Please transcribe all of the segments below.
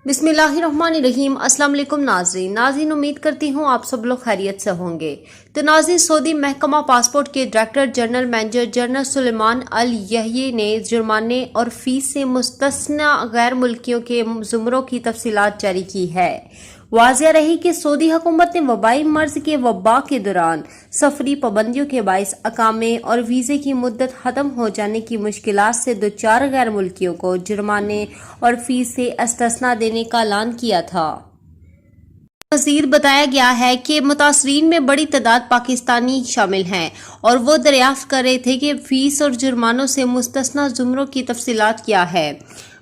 बिस्मिल्लाहिर्रहमानिर्रहीम। अस्सलाम वालेकुम नाज़रीन, उम्मीद करती हूँ आप सब लोग खैरियत से होंगे। तो नाज़रीन, सऊदी महकमा पासपोर्ट के director general manager general Sulaiman अल यही ने जुर्माने और फीस से मुस्तस्ना गैर मुल्कियों के ज़ुमरों की तफसीलात जारी की है। वाज़िया रही कि सऊदी हुकूमत ने वबाई मर्ज के वबा के दौरान सफरी पाबंदियों के बाइस अकामे और वीज़े की मुद्दत ख़त्म हो जाने की मुश्किलात से दो-चार गैर मुल्कियों को जुर्माने और फीस से इस्तिस्ना देने का ऐलान किया था। मज़ीद बताया गया है कि मुतासरीन में बड़ी तादाद पाकिस्तानी शामिल हैं और वो दरियाफ्त कर रहे थे कि फीस और जुर्मानों से मुस्तस्ना ज़ुमरों की तफसीलात क्या है।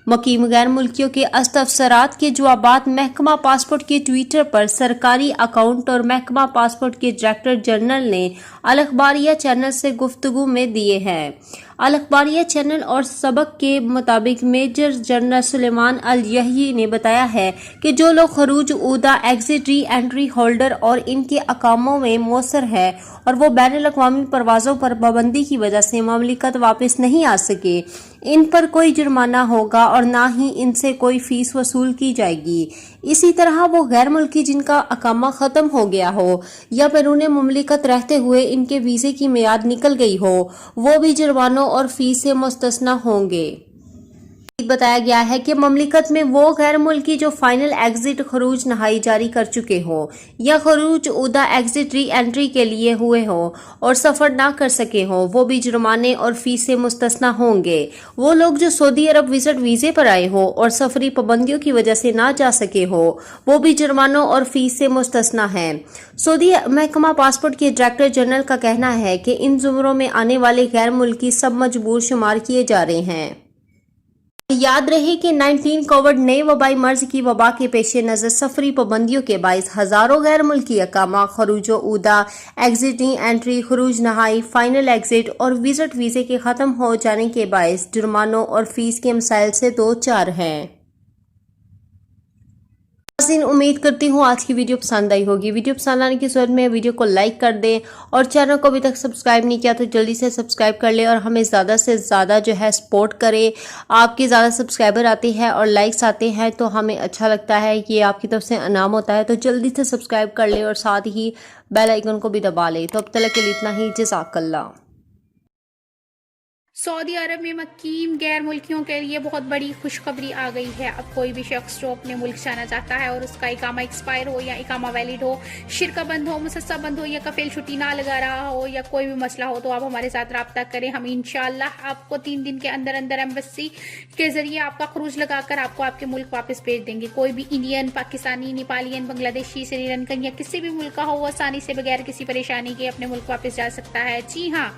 मुकीम गैर मुल्कियों के इस्तफसारात के जवाबात महकमा पासपोर्ट के ट्विटर पर सरकारी अकाउंट और महकमा पासपोर्ट के डायरेक्टर जनरल ने अल अखबारिया चैनल से गुफ्तगू में दिए हैं। अल अखबारिया चैनल और सबक के मुताबिक मेजर जनरल सुलेमान अल यही ने बताया है कि जो लोग खरूज उदा एग्जिट री एंट्री होल्डर और इनके अकामों में मौसर है और वो बैनुल अक़वामी परवाज़ों पर पाबंदी की वजह से ममलिकत वापस नहीं आ सके, इन पर कोई जुर्माना होगा और ना ही इनसे कोई फीस वसूल की जाएगी। इसी तरह वो गैर मुल्की जिनका अकामा ख़त्म हो गया हो या बैरून मुमलिकत रहते हुए इनके वीज़े की मियाद निकल गई हो, वो भी जुर्मानों और फीस से मुस्तस्ना होंगे। बताया गया है कि ममलिकत में वो गैर मुल्की जो फाइनल एग्जिट खरूज नहाई जारी कर चुके हों या खरूज उदा एग्जिट री एंट्री के लिए हुए हों और सफ़र ना कर सके हों, वो भी जुर्माने और फीस से मुस्तस्ना होंगे। वो लोग जो सऊदी अरब विजिट वीज़े पर आए हों और सफरी पाबंदियों की वजह से ना जा सके हो, वो भी जुर्मानों और फीस से मुस्तस्ना हैं। सऊदी महकमा पासपोर्ट के डायरेक्टर जनरल का कहना है कि इन जुमरों में आने वाले गैर मुल्की सब मजबूर शुमार किए जा रहे हैं। याद रहे कि 19 कोविड नए वबाई मर्ज की वबा के पेश नज़र सफरी पाबंदियों के बाइस हज़ारों गैर मुल्की अकामा खरूजो उदा एग्जिटिंग एंट्री खरूज नहाई फाइनल एग्जिट और विजिट वीज़े के ख़त्म हो जाने के बाइस जुर्मानों और फीस के मसाइल से दो चार हैं। उम्मीद करती हूँ आज की वीडियो पसंद आई होगी। वीडियो पसंद आने की सूरत में वीडियो को लाइक कर दें और चैनल को अभी तक सब्सक्राइब नहीं किया तो जल्दी से सब्सक्राइब कर लें और हमें ज़्यादा से ज़्यादा जो है सपोर्ट करें। आपके ज़्यादा सब्सक्राइबर आते हैं और लाइक्स आते हैं तो हमें अच्छा लगता है कि आपकी तरफ से इनाम होता है, तो जल्दी से सब्सक्राइब कर लें और साथ ही बेल आइकन को भी दबा लें। तो अब तक के लिए इतना ही। जज़ाकल्लाह। सऊदी अरब में मुकीम गैर मुल्कियों के लिए बहुत बड़ी खुशखबरी आ गई है। अब कोई भी शख्स जो अपने मुल्क जाना चाहता है और उसका इकामा एक्सपायर हो या इकामा वैलिड हो, शिरका बंद हो, मुसस्सा बंद हो या कफील छुट्टी ना लगा रहा हो या कोई भी मसला हो, तो आप हमारे साथ रब्ता करें। हम इंशाल्लाह आपको 3 दिन के अंदर अंदर एम्बेसी के जरिए आपका खरूज लगाकर आपको आपके मुल्क वापस भेज देंगे। कोई भी इंडियन, पाकिस्तानी, नेपालियन, बांग्लादेशी, श्रीलंकन या किसी भी मुल्क का हो, वो आसानी से बगैर किसी परेशानी के अपने मुल्क वापस जा सकता है। जी हाँ,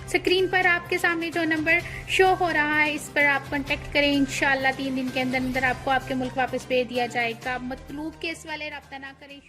स्क्रीन पर आपके सामने जो नंबर शो हो रहा है इस पर आप कांटेक्ट करें। इंशाल्लाह 3 दिन के अंदर अंदर आपको आपके मुल्क वापस भेज दिया जाएगा। मतलूब केस वाले रब्ता ना करें।